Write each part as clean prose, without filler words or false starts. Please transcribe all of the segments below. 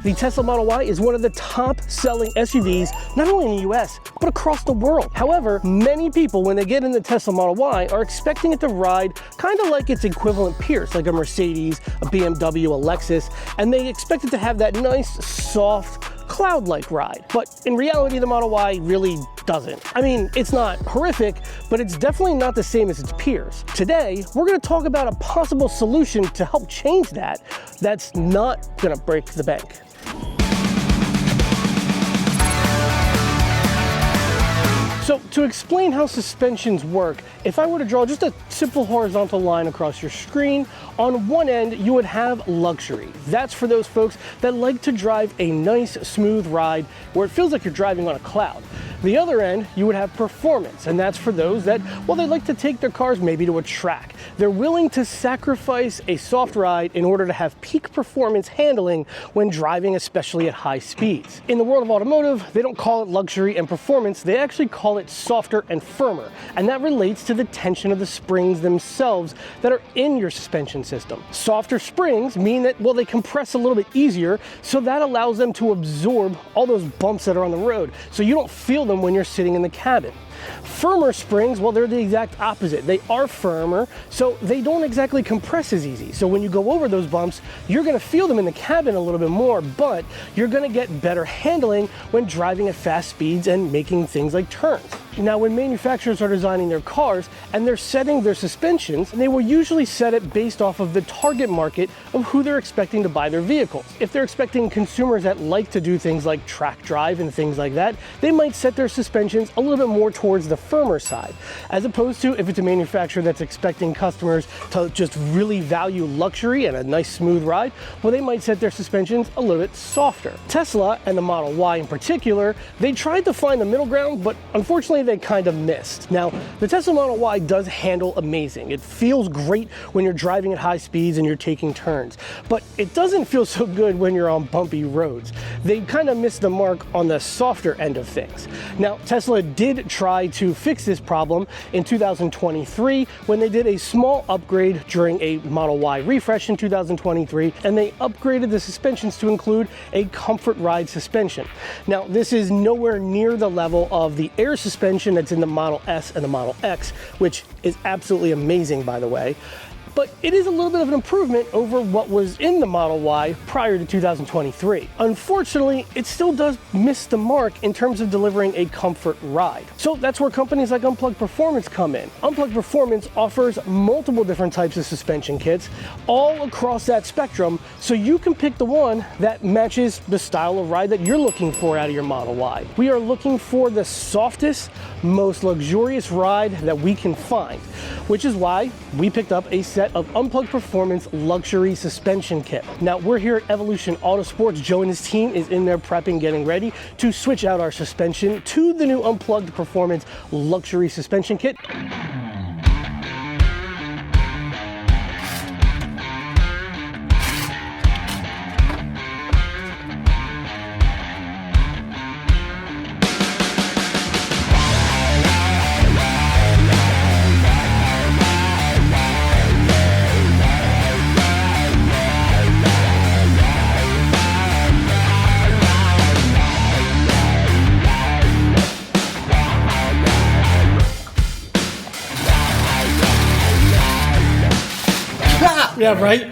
The Tesla Model Y is one of the top-selling SUVs, not only in the US, but across the world. However, many people, when they get in the Tesla Model Y, are expecting it to ride kind of like its equivalent peers, like a Mercedes, a BMW, a Lexus, and they expect it to have that nice, soft, cloud-like ride. But in reality, the Model Y really doesn't. I mean, it's not horrific, but it's definitely not the same as its peers. Today, we're going to talk about a possible solution to help change that that's not going to break the bank. So to explain how suspensions work, if I were to draw just a simple horizontal line across your screen, on one end you would have luxury. That's for those folks that like to drive a nice smooth ride where it feels like you're driving on a cloud. The other end you would have performance, and that's for those that, well, they like to take their cars maybe to a track. They're willing to sacrifice a soft ride in order to have peak performance handling when driving, especially at high speeds. In the world of automotive, they don't call it luxury and performance, they actually call it softer and firmer, and that relates to the tension of the springs themselves that are in your suspension system. Softer springs mean that, well, they compress a little bit easier, so that allows them to absorb all those bumps that are on the road, so you don't feel them when you're sitting in the cabin. Firmer springs, well, they're the exact opposite. They are firmer, so they don't exactly compress as easy. So when you go over those bumps, you're gonna feel them in the cabin a little bit more, but you're gonna get better handling when driving at fast speeds and making things like turns. Now, when manufacturers are designing their cars and they're setting their suspensions, they will usually set it based off of the target market of who they're expecting to buy their vehicles. If they're expecting consumers that like to do things like track drive and things like that, they might set their suspensions a little bit more towards the firmer side, as opposed to if it's a manufacturer that's expecting customers to just really value luxury and a nice smooth ride, well, they might set their suspensions a little bit softer. Tesla, and the Model Y in particular, they tried to find the middle ground, but unfortunately they kind of missed. Now, the Tesla Model Y does handle amazing. It feels great when you're driving at high speeds and you're taking turns, but it doesn't feel so good when you're on bumpy roads. They kind of missed the mark on the softer end of things. Now, Tesla did try to fix this problem in 2023 when they did a small upgrade during a Model Y refresh in 2023, and they upgraded the suspensions to include a comfort ride suspension. Now, this is nowhere near the level of the air suspension that's in the Model S and the Model X, which is absolutely amazing, by the way. But it is a little bit of an improvement over what was in the Model Y prior to 2023. Unfortunately, it still does miss the mark in terms of delivering a comfort ride. So that's where companies like UnPlugged Performance come in. UnPlugged Performance offers multiple different types of suspension kits all across that spectrum, so you can pick the one that matches the style of ride that you're looking for out of your Model Y. We are looking for the softest, most luxurious ride that we can find, which is why we picked up a set of UnPlugged Performance luxury suspension kit. Now, we're here at Evolution Autosports. Joe and his team is in there prepping, getting ready to switch out our suspension to the new UnPlugged Performance luxury suspension kit. Yeah, right?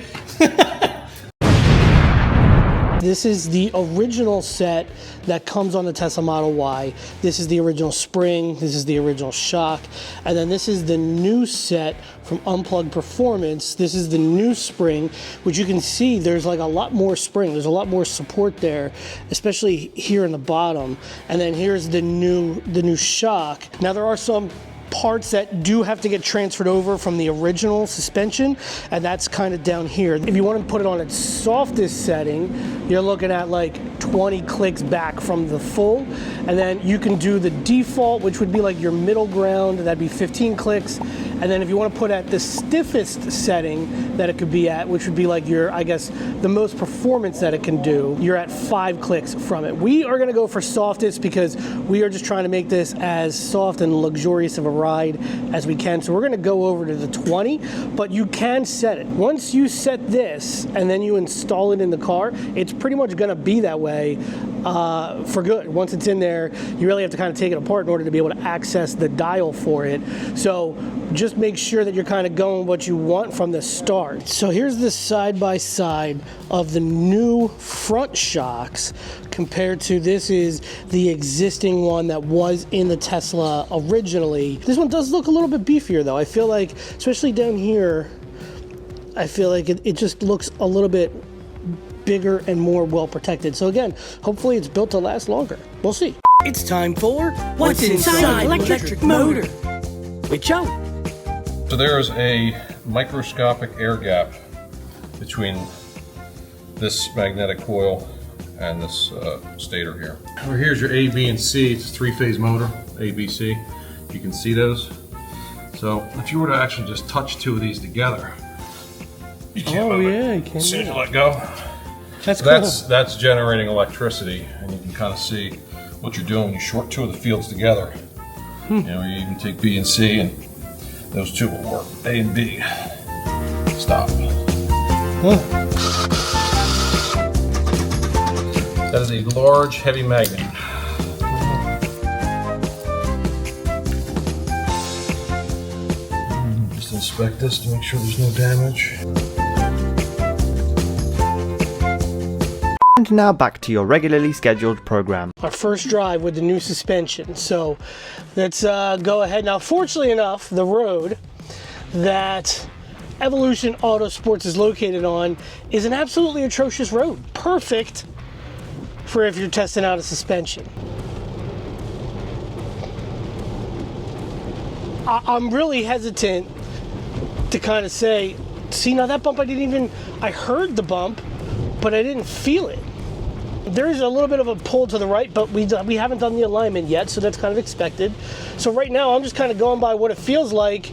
This is the original set that comes on the Tesla Model Y. This is the original spring, this is the original shock, and then this is the new set from UnPlugged Performance. This is the new spring, which you can see there's like a lot more spring. There's a lot more support there, especially here in the bottom. And then here's the new shock. Now there are some parts that do have to get transferred over from the original suspension, and that's kind of down here. If you want to put it on its softest setting, you're looking at like 20 clicks back from the full, and then you can do the default, which would be like your middle ground, that'd be 15 clicks, And then if you want to put at the stiffest setting that it could be at, which would be like your, I guess, the most performance that it can do, you're at 5 clicks from it. We are going to go for softest because we are just trying to make this as soft and luxurious of a ride as we can. So we're going to go over to the 20, but you can set it. Once you set this and then you install it in the car, it's pretty much going to be that way for good. Once it's in there, you really have to kind of take it apart in order to be able to access the dial for it. So just make sure that you're kind of going what you want from the start. So here's the side-by-side of the new front shocks compared to this is the existing one that was in the Tesla originally. This one does look a little bit beefier though. I feel like, especially down here, I feel like it just looks a little bit bigger and more well protected. So again, hopefully it's built to last longer. We'll see. It's time for What's inside an electric motor with Joe. So there is a microscopic air gap between this magnetic coil and this stator here. Over here's your A, B, and C. It's a 3-phase motor, A, B, C. You can see those. So if you were to actually just touch 2 of these together, you can't move it. You can. As soon as you let go, that's cool. That's generating electricity, and you can kind of see what you're doing when you short 2 of the fields together. You know, you even take B and C, and those 2 will work. A and B. Stop. That is a large, heavy magnet. Just inspect this to make sure there's no damage. And now back to your regularly scheduled program. Our first drive with the new suspension. So let's go ahead. Now, fortunately enough, the road that Evolution Autosports is located on is an absolutely atrocious road. Perfect for if you're testing out a suspension. I'm really hesitant to kind of say, see, now that bump I heard the bump, but I didn't feel it. There's a little bit of a pull to the right, but we haven't done the alignment yet, so that's kind of expected. So right now, I'm just kind of going by what it feels like,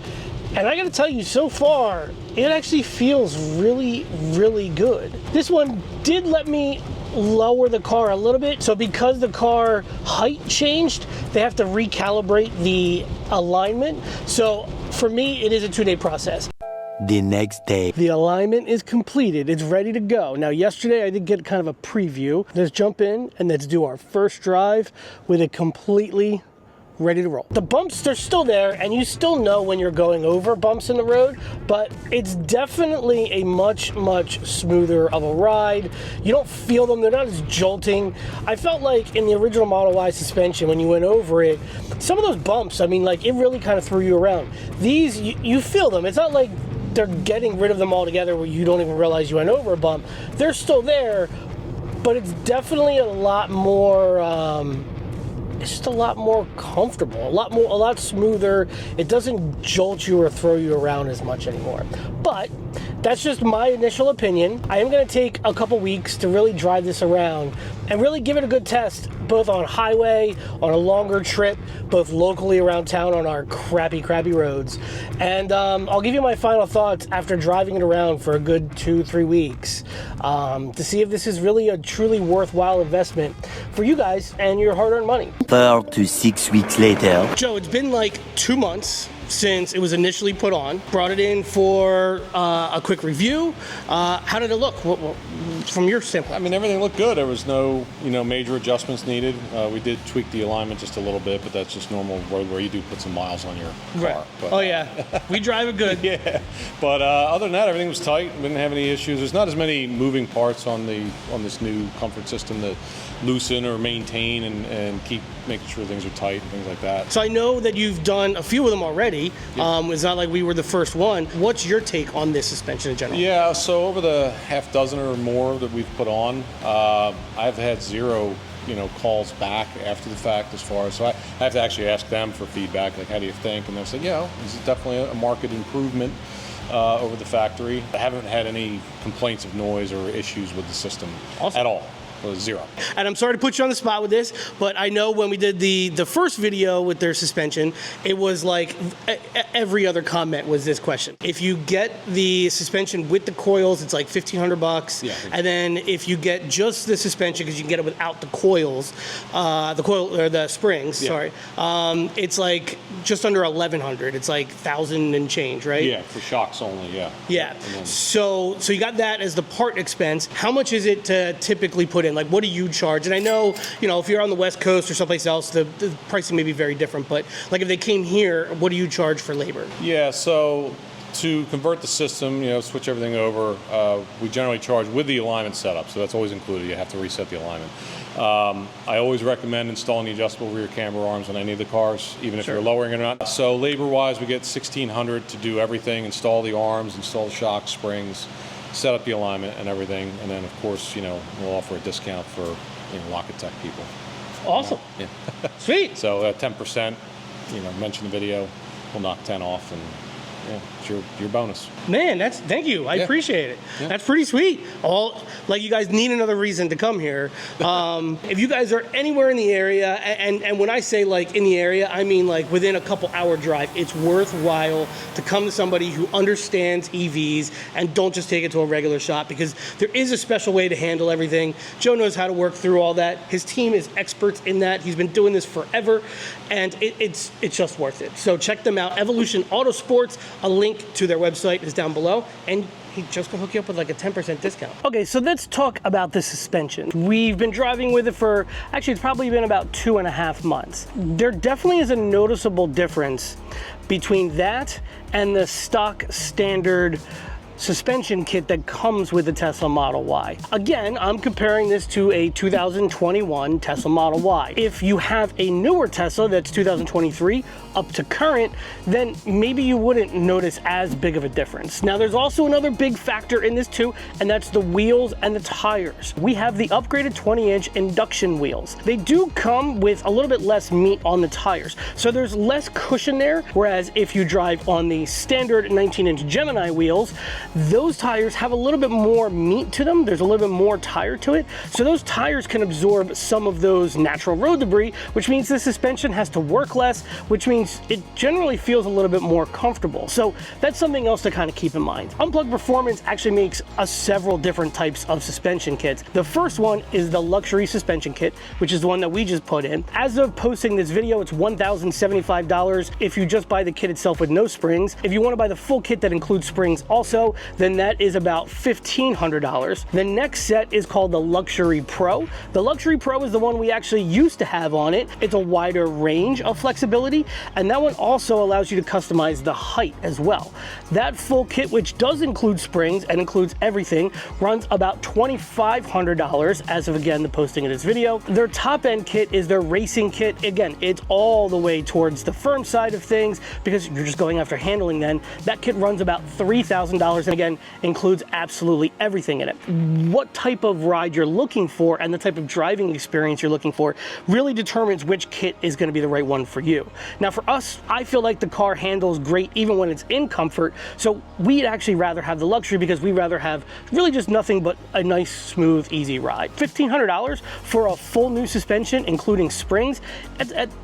and I gotta tell you, so far, it actually feels really, really good. This one did let me lower the car a little bit, so because the car height changed, they have to recalibrate the alignment. So for me, it is a 2-day process. The next day. The alignment is completed. It's ready to go. Now, yesterday I did get kind of a preview. Let's jump in and let's do our first drive with it completely ready to roll. The bumps, they're still there, and you still know when you're going over bumps in the road, but it's definitely a much, much smoother of a ride. You don't feel them. They're not as jolting. I felt like in the original Model Y suspension, when you went over it, some of those bumps, I mean, like, it really kind of threw you around. These, you feel them. It's not like they're getting rid of them altogether where you don't even realize you went over a bump. They're still there, but it's definitely a lot more, it's just a lot more comfortable, a lot smoother. It doesn't jolt you or throw you around as much anymore. But that's just my initial opinion. I am going to take a couple weeks to really drive this around and really give it a good test, both on highway, on a longer trip, both locally around town on our crappy roads. And I'll give you my final thoughts after driving it around for a good 2-3 weeks to see if this is really a truly worthwhile investment for you guys and your hard-earned money. 4 to 6 weeks later. Joe, it's been like 2 months since it was initially put on. Brought it in for a quick review. How did it look from your standpoint? I mean, everything looked good. There was no, major adjustments needed. We did tweak the alignment just a little bit, but that's just normal road where you do put some miles on your car. But, oh yeah, we drive it good. Yeah, but other than that, everything was tight. We didn't have any issues. There's not as many moving parts on this new comfort system to loosen or maintain and keep making sure things are tight and things like that. So I know that you've done a few of them already. Yeah. It's not like we were the first one. What's your take on this suspension in general? Yeah, so over the half dozen or more that we've put on, I've had zero calls back after the fact as far as, so I have to actually ask them for feedback, like, how do you think? And they'll say, this is definitely a market improvement over the factory. I haven't had any complaints of noise or issues with the system at all. was 0. And I'm sorry to put you on the spot with this, but I know when we did the first video with their suspension, it was like every other comment was this question. If you get the suspension with the coils, it's like $1,500. Yeah. And then if you get just the suspension, because you can get it without the coils, the springs, Yeah. sorry, it's like just under $1,100. It's like 1,000 and change, right? Yeah, for shocks only, yeah. Yeah. And then- So you got that as the part expense. How much is it to typically put in? Like, what do you charge? And I know, if you're on the West Coast or someplace else, the pricing may be very different. But like, if they came here, what do you charge for labor? Yeah, so to convert the system, switch everything over, we generally charge with the alignment setup. So that's always included. You have to reset the alignment. I always recommend installing the adjustable rear camber arms on any of the cars, even if you're lowering it or not. So labor-wise, we get $1,600 to do everything, install the arms, install the shock springs, set up the alignment and everything. And then, of course, we'll offer a discount for LockettTech people. Awesome. Yeah. Sweet. So 10%, mention the video, we'll knock 10 off, and yeah, it's your bonus. Man, thank you. I appreciate it. Yeah. That's pretty sweet. You guys need another reason to come here. If you guys are anywhere in the area, and when I say like in the area, I mean like within a couple hour drive, it's worthwhile to come to somebody who understands EVs and don't just take it to a regular shop, because there is a special way to handle everything. Joe knows how to work through all that. His team is experts in that. He's been doing this forever, and it's just worth it. So check them out, Evolution Autosports. A link to their website is down below, and he's just gonna hook you up with like a 10% discount. Okay, so let's talk about the suspension. We've been driving with it for, actually it's probably been about 2.5 months. There definitely is a noticeable difference between that and the stock standard suspension kit that comes with the Tesla Model Y. Again, I'm comparing this to a 2021 Tesla Model Y. If you have a newer Tesla that's 2023 up to current, then maybe you wouldn't notice as big of a difference. Now, there's also another big factor in this too, and that's the wheels and the tires. We have the upgraded 20-inch induction wheels. They do come with a little bit less meat on the tires, so there's less cushion there, whereas if you drive on the standard 19-inch Gemini wheels, those tires have a little bit more meat to them. There's a little bit more tire to it. So those tires can absorb some of those natural road debris, which means the suspension has to work less, which means it generally feels a little bit more comfortable. So that's something else to kind of keep in mind. UnPlugged Performance actually makes several different types of suspension kits. The first one is the luxury suspension kit, which is the one that we just put in. As of posting this video, it's $1,075 if you just buy the kit itself with no springs. If you want to buy the full kit that includes springs also, then that is about $1,500. The next set is called the Luxury Pro. The Luxury Pro is the one we actually used to have on it. It's a wider range of flexibility, and that one also allows you to customize the height as well. That full kit, which does include springs and includes everything, runs about $2,500 as of, again, the posting of this video. Their top end kit is their racing kit. Again, it's all the way towards the firm side of things because you're just going after handling then. That kit runs about $3,000 and again, includes absolutely everything in it. What type of ride you're looking for and the type of driving experience you're looking for really determines which kit is going to be the right one for you. Now for us, I feel like the car handles great even when it's in comfort, so we'd actually rather have the luxury because we'd rather have really just nothing but a nice, smooth, easy ride. $1,500 for a full new suspension, including springs,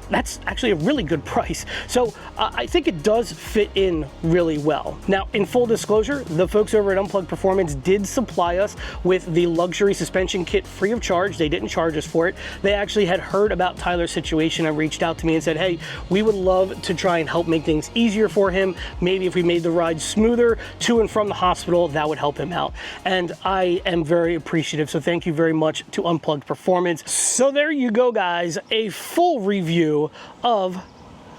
that's actually a really good price. So I think it does fit in really well. Now, in full disclosure, the folks over at UnPlugged Performance did supply us with the luxury suspension kit free of charge. They didn't charge us for it. They actually had heard about Tyler's situation and reached out to me and said, hey, we would love to try and help make things easier for him. Maybe if we made the ride smoother to and from the hospital, that would help him out. And I am very appreciative. So thank you very much to UnPlugged Performance. So there you go, guys. A full review of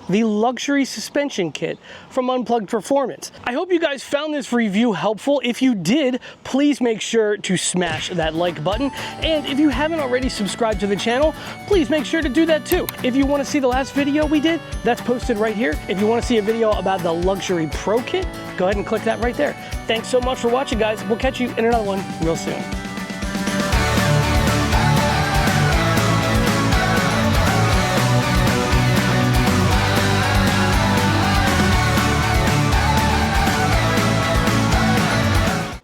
the luxury suspension kit from UnPlugged Performance. I hope you guys found this review helpful. If you did, please make sure to smash that like button. And if you haven't already subscribed to the channel, please make sure to do that too. If you want to see the last video we did, that's posted right here. If you want to see a video about the Luxury Pro kit, go ahead and click that right there. Thanks so much for watching, guys. We'll catch you in another one real soon.